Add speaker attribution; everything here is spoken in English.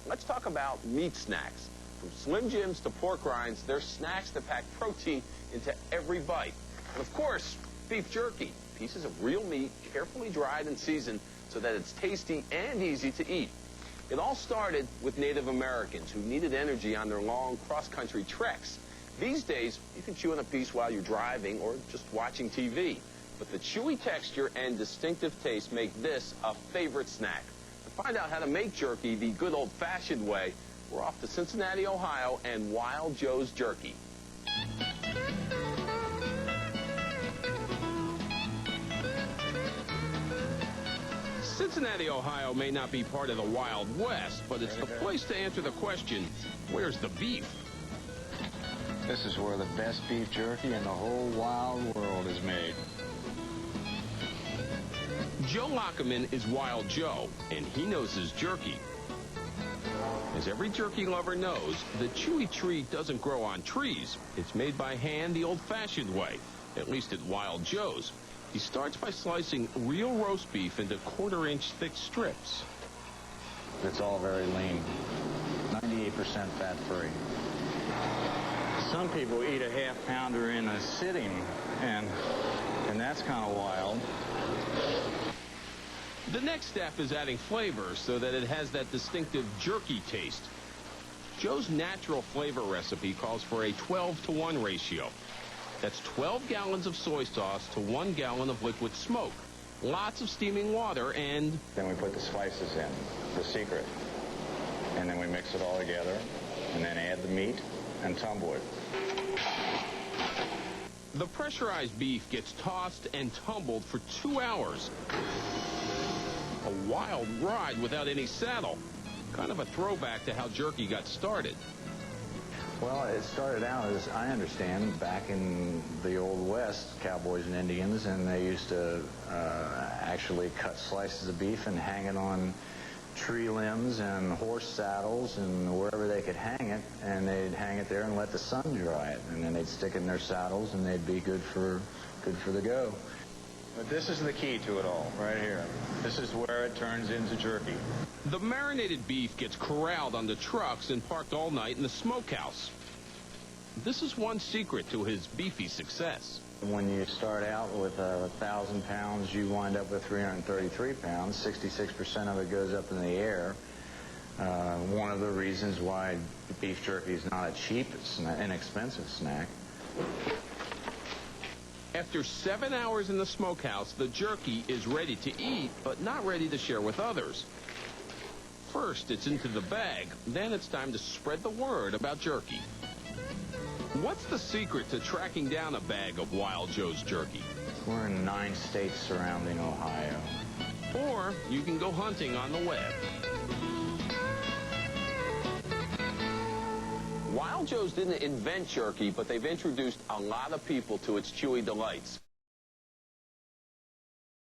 Speaker 1: let's talk about meat snacks. From Slim Jims to pork rinds, they're snacks that pack protein into every bite. And of course, beef jerky, pieces of real meat carefully dried and seasoned so that it's tasty and easy to eat. It all started with Native Americans who needed energy on their long cross-country treks. These days, you can chew on a piece while you're driving or just watching TV. But the chewy texture and distinctive taste make this a favorite snack. To find out how to make jerky the good old-fashioned way, we're off to Cincinnati, Ohio, and Wild Joe's Jerky. Cincinnati, Ohio may not be part of the Wild West, but it's the place to answer the question, where's the beef?
Speaker 2: This is where the best beef jerky in the whole wild world is made.
Speaker 1: Joe Lockerman is Wild Joe, and he knows his jerky. As every jerky lover knows, the chewy treat doesn't grow on trees. It's made by hand the old-fashioned way, at least at Wild Joe's. He starts by slicing real roast beef into quarter-inch thick strips.
Speaker 2: It's all very lean, 98% fat-free. Some people eat a half-pounder in a sitting, and that's kind of wild.
Speaker 1: The next step is adding flavor so that it has that distinctive jerky taste. Joe's natural flavor recipe calls for a 12-to-1 ratio. That's 12 gallons of soy sauce to 1 gallon of liquid smoke. Lots of steaming water and...
Speaker 2: Then we put the spices in, the secret. And then we mix it all together, and then add the meat and tumble it.
Speaker 1: The pressurized beef gets tossed and tumbled for 2 hours. A wild ride without any saddle. Kind of a throwback to how jerky got started.
Speaker 2: Well, it started out, as I understand, back in the Old West, cowboys and Indians, and they used to actually cut slices of beef and hang it on tree limbs and horse saddles and wherever they could hang it, and they'd hang it there and let the sun dry it, and then they'd stick it in their saddles and they'd be good for the go. But this is the key to it all, right here. This is where it turns into jerky.
Speaker 1: The marinated beef gets corralled onto trucks and parked all night in the smokehouse. This is one secret to his beefy success.
Speaker 2: When you start out with 1,000 pounds, you wind up with 333 pounds. 66% of it goes up in the air. One of the reasons why beef jerky is not a cheap, inexpensive snack.
Speaker 1: After 7 hours in the smokehouse, the jerky is ready to eat, but not ready to share with others. First, it's into the bag. Then it's time to spread the word about jerky. What's the secret to tracking down a bag of Wild Joe's jerky?
Speaker 2: We're in 9 states surrounding Ohio.
Speaker 1: Or you can go hunting on the web. Wild Joe's didn't invent jerky, but they've introduced a lot of people to its chewy delights.